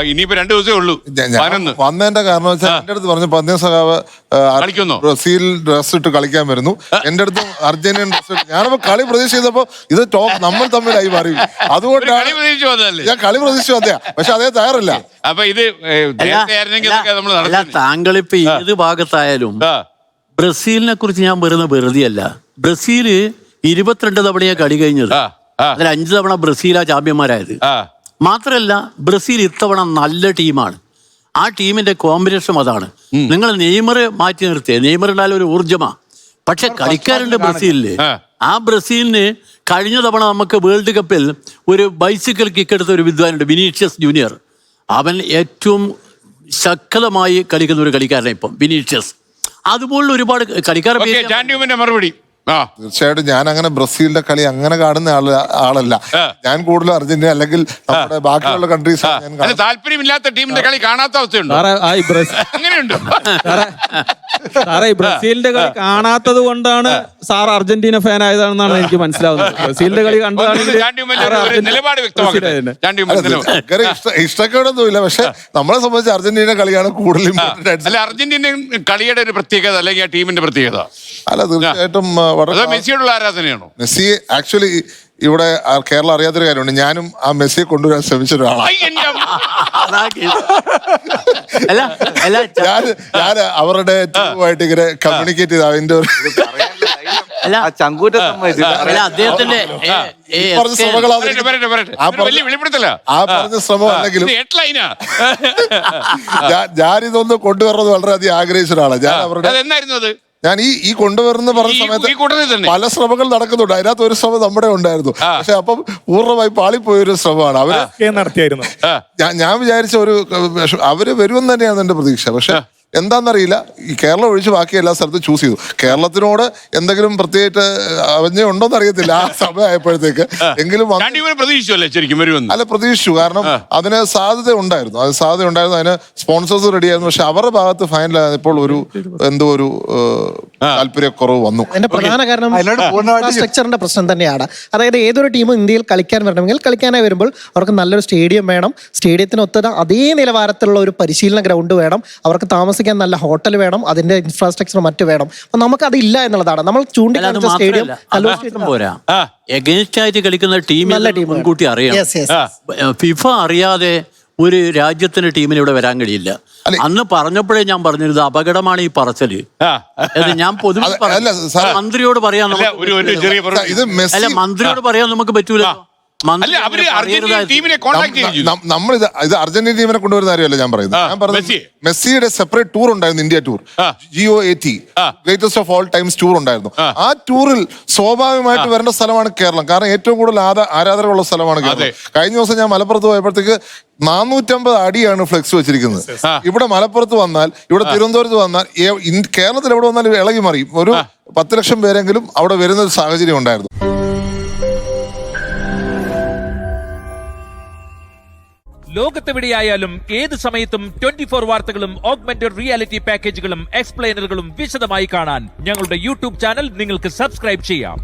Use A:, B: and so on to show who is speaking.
A: ഇനിയിപ്പോ 2 ദിവസമേ ഉള്ളൂ.
B: വന്നതിന്റെ കാരണം വെച്ചാൽ എന്റെ അടുത്ത് പറഞ്ഞു പന്തയം സഖാവ് ബ്രസീൽ ഡ്രസ് ഇട്ട് കളിക്കാൻ വരുന്നു. എന്റെ അടുത്ത് അർജന്റീനൻ ഡ്രസ് ഇട്ട് ഞാനപ്പോ കളി പ്രതീക്ഷ ചെയ്തപ്പോ ഇത് നമ്മൾ തമ്മിലായി മാറി. അതുകൊണ്ടാണ് ഞാൻ കളി പ്രതീക്ഷിച്ചു വന്നയാ. പക്ഷെ അതേ തയ്യാറില്ല.
A: അപ്പൊ ഇത്
C: താങ്കളിപ്പോ ഏത് ഭാഗത്തായാലും ബ്രസീലിനെ കുറിച്ച് ഞാൻ വെറുതെയല്ല. ബ്രസീല് 22 തവണയാ കളി കഴിഞ്ഞത്. അതിൽ 5 തവണ ബ്രസീലാ ചാമ്പ്യന്മാരായത്. മാത്രല്ല ബ്രസീൽ ഇത്തവണ നല്ല ടീമാണ്. ആ ടീമിന്റെ കോമ്പിനേഷൻ അതാണ്. നിങ്ങൾ നെയ്മർ മാറ്റി നിർത്തിയ നെയ്മർ ഉണ്ടായാലും ഒരു ഊർജ്ജമാ. പക്ഷെ കളിക്കാരുണ്ട് ബ്രസീലില്. ആ ബ്രസീലിന് കഴിഞ്ഞ തവണ നമുക്ക് വേൾഡ് കപ്പിൽ ഒരു ബൈസിക്കിൾ കിക്ക് എടുത്ത ഒരു വിദ്വാനുണ്ട്, വിനീഷ്യസ് ജൂനിയർ. അവൻ ഏറ്റവും ശക്തമായി കളിക്കുന്ന ഒരു കളിക്കാരനാണ് ഇപ്പം വിനീഷ്യസ്. അതുപോലുള്ള ഒരുപാട് കളിക്കാർ.
A: മറുപടി
B: തീർച്ചയായിട്ടും ഞാൻ അങ്ങനെ ബ്രസീലിന്റെ കളി അങ്ങനെ കാണുന്ന ആളല്ല. ഞാൻ കൂടുതലും അർജന്റീന അല്ലെങ്കിൽ നമ്മുടെ ബാക്കിയുള്ള കൺട്രീസ്
A: താല്പര്യമില്ലാത്ത ടീമിന്റെ കളി കാണാത്ത അവസ്ഥയുണ്ട്.
D: സാറേ ബ്രസീലിന്റെ കളി കാണാത്തത് കൊണ്ടാണ് സാർ അർജന്റീന ഫാൻ ആയതാണെന്നാണ് എനിക്ക് മനസ്സിലാവുന്നത്. ബ്രസീലിന്റെ കളി കണ്ടതാണെങ്കിൽ
B: ഇഷ്ടക്കേടൊന്നുമില്ല. പക്ഷെ നമ്മളെ സംബന്ധിച്ച് അർജന്റീന കളിയാണ് കൂടുതൽ ഇമ്പോർട്ടന്റ് ആയിട്ട്.
A: അല്ല, അർജന്റീന കളിയുടെ ഒരു പ്രത്യേകത അല്ലെങ്കിൽ ആ ടീമിന്റെ പ്രത്യേകത
B: അല്ല തീർച്ചയായിട്ടും
A: മെസ്സിയോടുള്ള ആരാധനയാണോ?
B: മെസ്സി ആക്ച്വലി ഇവിടെ കേരളം അറിയാത്തൊരു കാര്യമുണ്ട്. ഞാനും ആ മെസ്സിയെ കൊണ്ടുവരാൻ ശ്രമിച്ച ഒരാളാണ്. ഞാൻ അവരുടെ ടീമുമായിട്ട് ഇങ്ങനെ കമ്മ്യൂണിക്കേറ്റ് ചെയ്ത് അതിന്റെ ഒരു ആ പറഞ്ഞ ശ്രമം അല്ലെങ്കിലും ഞാനിതൊന്ന് കൊണ്ടുവരുന്നത് വളരെയധികം ആഗ്രഹിച്ച ഒരാളാണ്. ഞാൻ അവരുടെ ഞാൻ ഈ കൊണ്ടുവരുന്ന പറഞ്ഞ സമയത്ത് പല ശ്രമങ്ങൾ നടക്കുന്നുണ്ട്. അതിനകത്ത് ഒരു ശ്രമം നമ്മുടെ ഉണ്ടായിരുന്നു. പക്ഷെ അപ്പം പൂർണ്ണമായി പാളിപ്പോയൊരു ശ്രമമാണ് അവര്
D: നടത്തിയായിരുന്നു.
B: ഞാൻ വിചാരിച്ച അവര് വരുമെന്ന് തന്നെയാണ് എന്റെ പ്രതീക്ഷ. പക്ഷെ എന്താണെന്നറിയില്ല, ഈ കേരളം ഒഴിച്ച് ബാക്കി എല്ലാ സ്ഥലത്തും ചൂസ് ചെയ്തു. കേരളത്തിനോട് എന്തെങ്കിലും പ്രത്യേകിച്ച് അവഞ്ഞുണ്ടോന്ന് അറിയത്തില്ല ആ സമയമായപ്പോഴത്തേക്ക്. എങ്കിലും അല്ല, പ്രതീക്ഷിച്ചു. കാരണം അതിന് സാധ്യത ഉണ്ടായിരുന്നു. അതിന് സ്പോൺസേഴ്സ് റെഡി ആയിരുന്നു. പക്ഷെ അവരുടെ ഭാഗത്ത് ഫൈനലായപ്പോൾ എന്തോ ഒരു താല്പര്യക്കുറവ് വന്നു.
E: അതിന്റെ പ്രധാന കാരണം ഇൻഫ്രാസ്ട്രക്ചറിന്റെ പ്രശ്നം തന്നെയാണ്. അതായത് ഏതൊരു ടീമും ഇന്ത്യയിൽ കളിക്കാൻ വരണമെങ്കിൽ കളിക്കാനായി വരുമ്പോൾ അവർക്ക് നല്ലൊരു സ്റ്റേഡിയം വേണം. സ്റ്റേഡിയത്തിന് ഒത്ത അതേ നിലവാരത്തിലുള്ള ഒരു പരിശീലന ഗ്രൗണ്ട് വേണം. അവർക്ക് താമസിക്കാൻ നല്ല ഹോട്ടൽ വേണം. അതിന്റെ ഇൻഫ്രാസ്ട്രക്ചർ മറ്റു വേണം. അപ്പൊ നമുക്ക് അതില്ല എന്നുള്ളതാണ് നമ്മൾ ചൂണ്ടിക്കാണിച്ച സ്റ്റേഡിയം.
C: എഗൈൻസ്റ്റ് ആയിട്ട് കളിക്കുന്ന ടീം മുൻകൂട്ടി അറിയാം. ഫിഫ അറിയാതെ ഒരു രാജ്യത്തിന്റെ ടീമിന് ഇവിടെ വരാൻ കഴിയില്ല. അന്ന് പറഞ്ഞപ്പോഴേ ഞാൻ പറഞ്ഞത് അപകടമാണ് ഈ പറച്ചല്. ഞാൻ പൊതുവെ മന്ത്രിയോട് പറയാൻ മന്ത്രിയോട് പറയാൻ നമുക്ക് പറ്റൂല.
B: നമ്മളിത് അർജന്റീന ടീമിനെ കൊണ്ടുവരുന്ന കാര്യമല്ല ഞാൻ പറയുന്നത്. മെസ്സിയുടെ സെപ്പറേറ്റ് ടൂർ ഉണ്ടായിരുന്നു, India tour, GOAT, greatest of all times tour ഉണ്ടായിരുന്നു. ആ ടൂറിൽ സ്വാഭാവികമായിട്ട് വരേണ്ട സ്ഥലമാണ് കേരളം. കാരണം ഏറ്റവും കൂടുതൽ ആരാധകരുള്ള സ്ഥലമാണ് കേരളം. കഴിഞ്ഞ ദിവസം ഞാൻ മലപ്പുറത്ത് പോയപ്പോഴത്തേക്ക് 450 അടിയാണ് ഫ്ലെക്സ് വെച്ചിരിക്കുന്നത്. ഇവിടെ മലപ്പുറത്ത് വന്നാൽ, ഇവിടെ തിരുവനന്തപുരത്ത് വന്നാൽ, കേരളത്തിൽ എവിടെ വന്നാലും ഇളകി മറിയും. ഒരു 10 ലക്ഷം പേരെങ്കിലും അവിടെ വരുന്ന ഒരു സാഹചര്യം ഉണ്ടായിരുന്നു.
F: ലോകത്തെവിടെയായാലും ഏത് സമയത്തും 24 വാർത്തകളും ഓഗ്മെന്റഡ് റിയാലിറ്റി പാക്കേജുകളും എക്സ്പ്ലെയിനറുകളും വിശദമായി കാണാൻ ഞങ്ങളുടെ യൂട്യൂബ് ചാനൽ നിങ്ങൾക്ക് സബ്സ്ക്രൈബ് ചെയ്യാം.